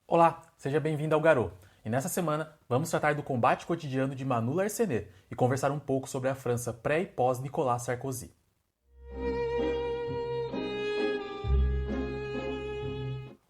Olá, seja bem-vindo ao Garou. E nessa semana vamos tratar do combate cotidiano de Manu Larcenet e conversar um pouco sobre a França pré e pós Nicolas Sarkozy.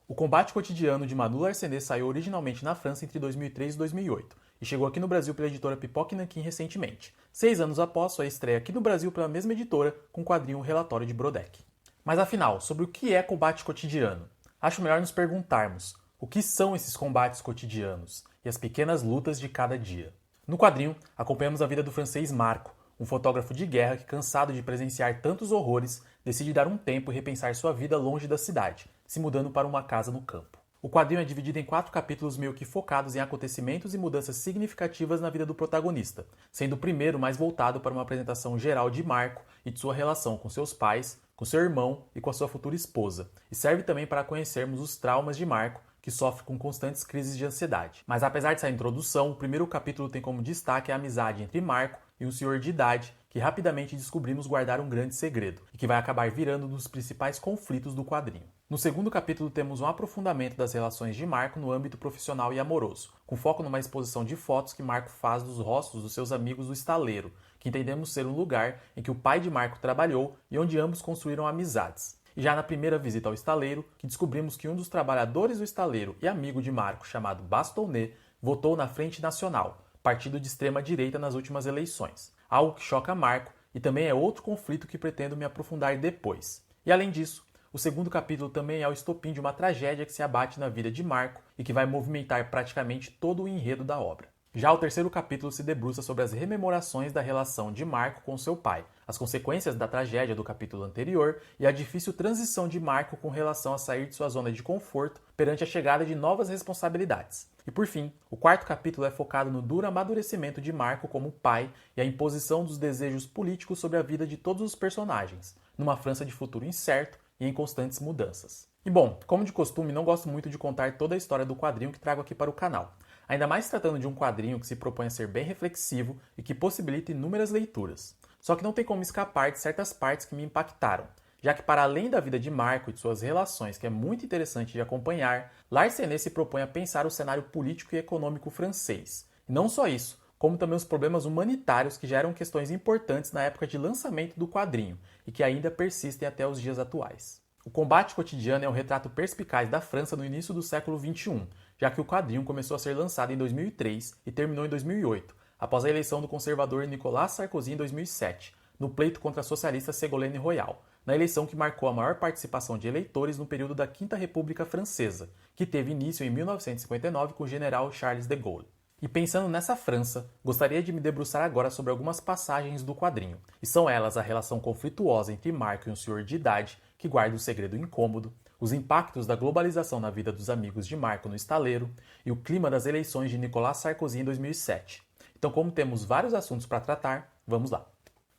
O combate cotidiano de Manu Larcenet saiu originalmente na França entre 2003 e 2008 e chegou aqui no Brasil pela editora Pipoca e Nanquim recentemente, 6 anos após sua estreia aqui no Brasil pela mesma editora com o quadrinho Relatório de Brodeck. Mas afinal, sobre o que é combate cotidiano? Acho melhor nos perguntarmos: o que são esses combates cotidianos e as pequenas lutas de cada dia? No quadrinho, acompanhamos a vida do francês Marco, um fotógrafo de guerra que, cansado de presenciar tantos horrores, decide dar um tempo e repensar sua vida longe da cidade, se mudando para uma casa no campo. O quadrinho é dividido em 4 capítulos meio que focados em acontecimentos e mudanças significativas na vida do protagonista, sendo o primeiro mais voltado para uma apresentação geral de Marco e de sua relação com seus pais, com seu irmão e com a sua futura esposa, e serve também para conhecermos os traumas de Marco, que sofre com constantes crises de ansiedade. Mas apesar dessa introdução, o primeiro capítulo tem como destaque a amizade entre Marco e um senhor de idade que rapidamente descobrimos guardar um grande segredo e que vai acabar virando um dos principais conflitos do quadrinho. No segundo capítulo temos um aprofundamento das relações de Marco no âmbito profissional e amoroso, com foco numa exposição de fotos que Marco faz dos rostos dos seus amigos do estaleiro, que entendemos ser um lugar em que o pai de Marco trabalhou e onde ambos construíram amizades. E já na primeira visita ao estaleiro, que descobrimos que um dos trabalhadores do estaleiro e amigo de Marco, chamado Bastonnet, votou na Frente Nacional, partido de extrema-direita nas últimas eleições. Algo que choca Marco e também é outro conflito que pretendo me aprofundar depois. E além disso, o segundo capítulo também é o estopim de uma tragédia que se abate na vida de Marco e que vai movimentar praticamente todo o enredo da obra. Já o terceiro capítulo se debruça sobre as rememorações da relação de Marco com seu pai, as consequências da tragédia do capítulo anterior e a difícil transição de Marco com relação a sair de sua zona de conforto perante a chegada de novas responsabilidades. E por fim, o quarto capítulo é focado no duro amadurecimento de Marco como pai e a imposição dos desejos políticos sobre a vida de todos os personagens, numa França de futuro incerto e em constantes mudanças. E bom, como de costume, não gosto muito de contar toda a história do quadrinho que trago aqui para o canal, ainda mais tratando de um quadrinho que se propõe a ser bem reflexivo e que possibilita inúmeras leituras. Só que não tem como escapar de certas partes que me impactaram, já que para além da vida de Marco e de suas relações, que é muito interessante de acompanhar, Larcenet se propõe a pensar o cenário político e econômico francês. E não só isso, como também os problemas humanitários que já eram questões importantes na época de lançamento do quadrinho e que ainda persistem até os dias atuais. O combate cotidiano é um retrato perspicaz da França no início do século XXI, já que o quadrinho começou a ser lançado em 2003 e terminou em 2008, após a eleição do conservador Nicolas Sarkozy em 2007, no pleito contra a socialista Ségolène Royal, na eleição que marcou a maior participação de eleitores no período da Quinta República Francesa, que teve início em 1959 com o general Charles de Gaulle. E pensando nessa França, gostaria de me debruçar agora sobre algumas passagens do quadrinho, e são elas a relação conflituosa entre Marco e um senhor de idade que guarda um segredo incômodo, os impactos da globalização na vida dos amigos de Marco no estaleiro e o clima das eleições de Nicolas Sarkozy em 2007. Então, como temos vários assuntos para tratar, vamos lá.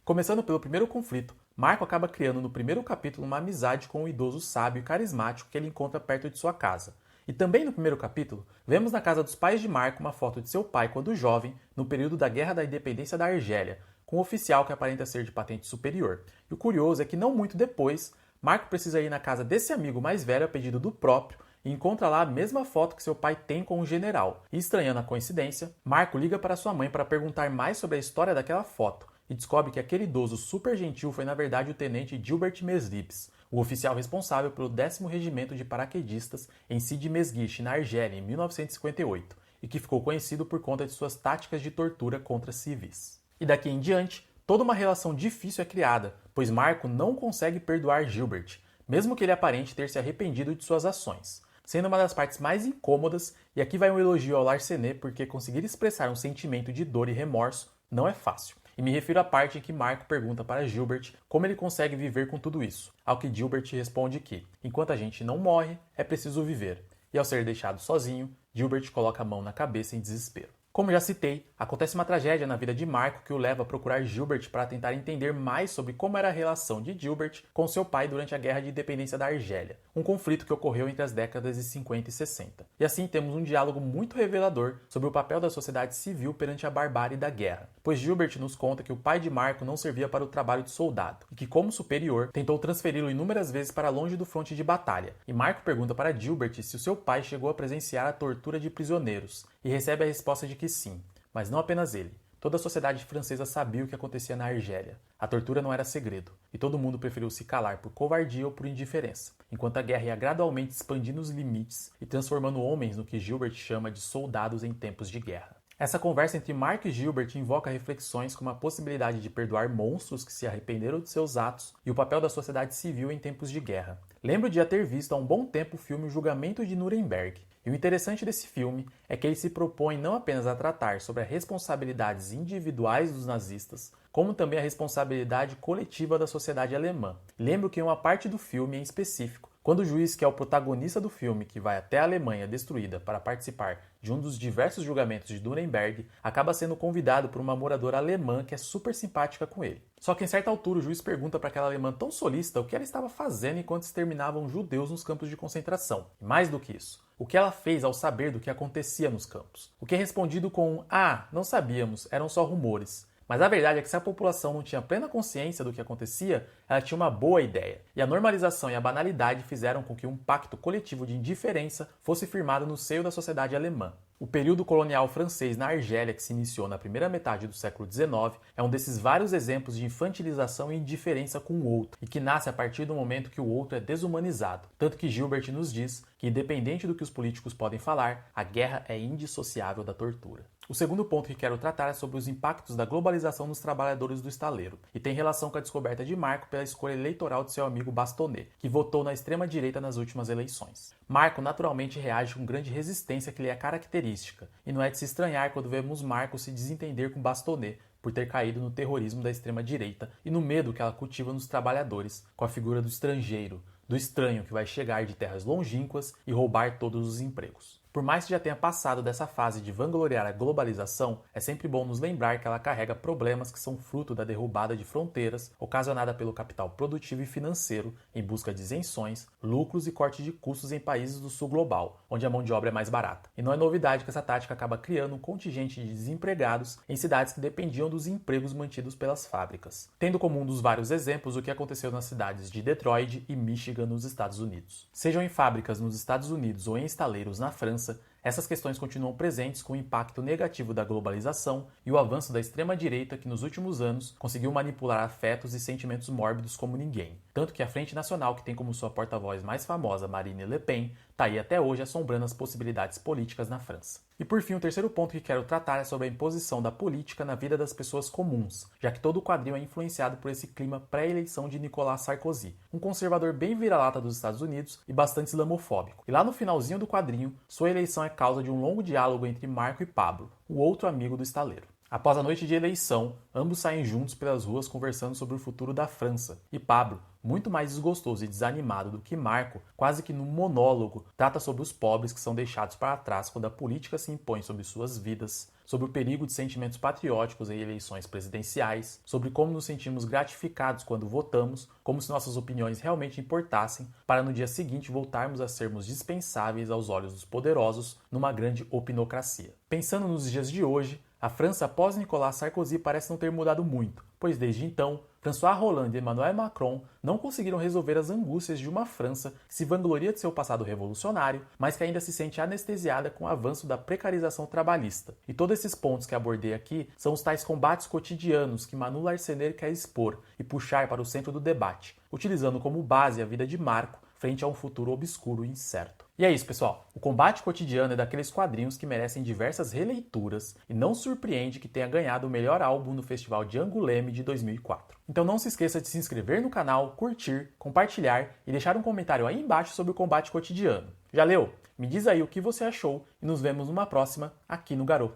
Começando pelo primeiro conflito, Marco acaba criando no primeiro capítulo uma amizade com um idoso sábio e carismático que ele encontra perto de sua casa. E também no primeiro capítulo, vemos na casa dos pais de Marco uma foto de seu pai quando jovem, no período da Guerra da Independência da Argélia, com um oficial que aparenta ser de patente superior. E o curioso é que não muito depois, Marco precisa ir na casa desse amigo mais velho a pedido do próprio e encontra lá a mesma foto que seu pai tem com o general. E estranhando a coincidência, Marco liga para sua mãe para perguntar mais sobre a história daquela foto e descobre que aquele idoso super gentil foi na verdade o tenente Gilbert Meslips, o oficial responsável pelo 10º Regimento de Paraquedistas em Sidi Mesguich, na Argélia, em 1958, e que ficou conhecido por conta de suas táticas de tortura contra civis. E daqui em diante, toda uma relação difícil é criada, pois Marco não consegue perdoar Gilbert, mesmo que ele aparente ter se arrependido de suas ações, sendo uma das partes mais incômodas, e aqui vai um elogio ao Larcenet porque conseguir expressar um sentimento de dor e remorso não é fácil. E me refiro à parte em que Marco pergunta para Gilbert como ele consegue viver com tudo isso, ao que Gilbert responde que, enquanto a gente não morre, é preciso viver, e ao ser deixado sozinho, Gilbert coloca a mão na cabeça em desespero. Como já citei, acontece uma tragédia na vida de Marco que o leva a procurar Gilbert para tentar entender mais sobre como era a relação de Gilbert com seu pai durante a Guerra de Independência da Argélia, um conflito que ocorreu entre as décadas de 50 e 60. E assim temos um diálogo muito revelador sobre o papel da sociedade civil perante a barbárie da guerra, pois Gilbert nos conta que o pai de Marco não servia para o trabalho de soldado e que, como superior, tentou transferi-lo inúmeras vezes para longe do fronte de batalha. E Marco pergunta para Gilbert se o seu pai chegou a presenciar a tortura de prisioneiros, e recebe a resposta de que sim, mas não apenas ele. Toda a sociedade francesa sabia o que acontecia na Argélia. A tortura não era segredo, e todo mundo preferiu se calar por covardia ou por indiferença, enquanto a guerra ia gradualmente expandindo os limites e transformando homens no que Gilbert chama de soldados em tempos de guerra. Essa conversa entre Marco e Gilbert invoca reflexões como a possibilidade de perdoar monstros que se arrependeram de seus atos e o papel da sociedade civil em tempos de guerra. Lembro de já ter visto há um bom tempo o filme O Julgamento de Nuremberg, e o interessante desse filme é que ele se propõe não apenas a tratar sobre as responsabilidades individuais dos nazistas, como também a responsabilidade coletiva da sociedade alemã. Lembro que em uma parte do filme em específico, quando o juiz, que é o protagonista do filme, que vai até a Alemanha destruída para participar de um dos diversos julgamentos de Nuremberg, acaba sendo convidado por uma moradora alemã que é super simpática com ele. Só que em certa altura o juiz pergunta para aquela alemã tão solícita o que ela estava fazendo enquanto exterminavam judeus nos campos de concentração. E mais do que isso, o que ela fez ao saber do que acontecia nos campos. O que é respondido com um não sabíamos, eram só rumores. Mas a verdade é que se a população não tinha plena consciência do que acontecia, ela tinha uma boa ideia. E a normalização e a banalidade fizeram com que um pacto coletivo de indiferença fosse firmado no seio da sociedade alemã. O período colonial francês na Argélia, que se iniciou na primeira metade do século XIX, é um desses vários exemplos de infantilização e indiferença com o outro, e que nasce a partir do momento que o outro é desumanizado. Tanto que Gilbert nos diz que, independente do que os políticos podem falar, a guerra é indissociável da tortura. O segundo ponto que quero tratar é sobre os impactos da globalização nos trabalhadores do estaleiro, e tem relação com a descoberta de Marco pela escolha eleitoral de seu amigo Bastonnet, que votou na extrema-direita nas últimas eleições. Marco naturalmente reage com grande resistência que lhe é característica, e não é de se estranhar quando vemos Marco se desentender com Bastonnet, por ter caído no terrorismo da extrema-direita e no medo que ela cultiva nos trabalhadores, com a figura do estrangeiro, do estranho que vai chegar de terras longínquas e roubar todos os empregos. Por mais que já tenha passado dessa fase de vangloriar a globalização, é sempre bom nos lembrar que ela carrega problemas que são fruto da derrubada de fronteiras ocasionada pelo capital produtivo e financeiro em busca de isenções, lucros e corte de custos em países do sul global, onde a mão de obra é mais barata. E não é novidade que essa tática acaba criando um contingente de desempregados em cidades que dependiam dos empregos mantidos pelas fábricas, tendo como um dos vários exemplos o que aconteceu nas cidades de Detroit e Michigan nos Estados Unidos. Sejam em fábricas nos Estados Unidos ou em estaleiros na França, essas questões continuam presentes com o impacto negativo da globalização e o avanço da extrema-direita que nos últimos anos conseguiu manipular afetos e sentimentos mórbidos como ninguém. Tanto que a Frente Nacional, que tem como sua porta-voz mais famosa Marine Le Pen, está aí até hoje assombrando as possibilidades políticas na França. E por fim, o terceiro ponto que quero tratar é sobre a imposição da política na vida das pessoas comuns, já que todo o quadrinho é influenciado por esse clima pré-eleição de Nicolas Sarkozy, um conservador bem vira-lata dos Estados Unidos e bastante islamofóbico. E lá no finalzinho do quadrinho, sua eleição é causa de um longo diálogo entre Marco e Pablo, o outro amigo do estaleiro. Após a noite de eleição, ambos saem juntos pelas ruas conversando sobre o futuro da França. E Pablo, muito mais desgostoso e desanimado do que Marco, quase que num monólogo, trata sobre os pobres que são deixados para trás quando a política se impõe sobre suas vidas, sobre o perigo de sentimentos patrióticos em eleições presidenciais, sobre como nos sentimos gratificados quando votamos, como se nossas opiniões realmente importassem, para no dia seguinte voltarmos a sermos dispensáveis aos olhos dos poderosos numa grande opinocracia. Pensando nos dias de hoje, a França após Nicolas Sarkozy parece não ter mudado muito, pois desde então, François Hollande e Emmanuel Macron não conseguiram resolver as angústias de uma França que se vangloria de seu passado revolucionário, mas que ainda se sente anestesiada com o avanço da precarização trabalhista. E todos esses pontos que abordei aqui são os tais combates cotidianos que Manu Larcenet quer expor e puxar para o centro do debate, utilizando como base a vida de Marco frente a um futuro obscuro e incerto. E é isso, pessoal. O combate cotidiano é daqueles quadrinhos que merecem diversas releituras e não surpreende que tenha ganhado o melhor álbum no Festival de Angoulême de 2004. Então não se esqueça de se inscrever no canal, curtir, compartilhar e deixar um comentário aí embaixo sobre o combate cotidiano. Já leu? Me diz aí o que você achou e nos vemos numa próxima aqui no Garou.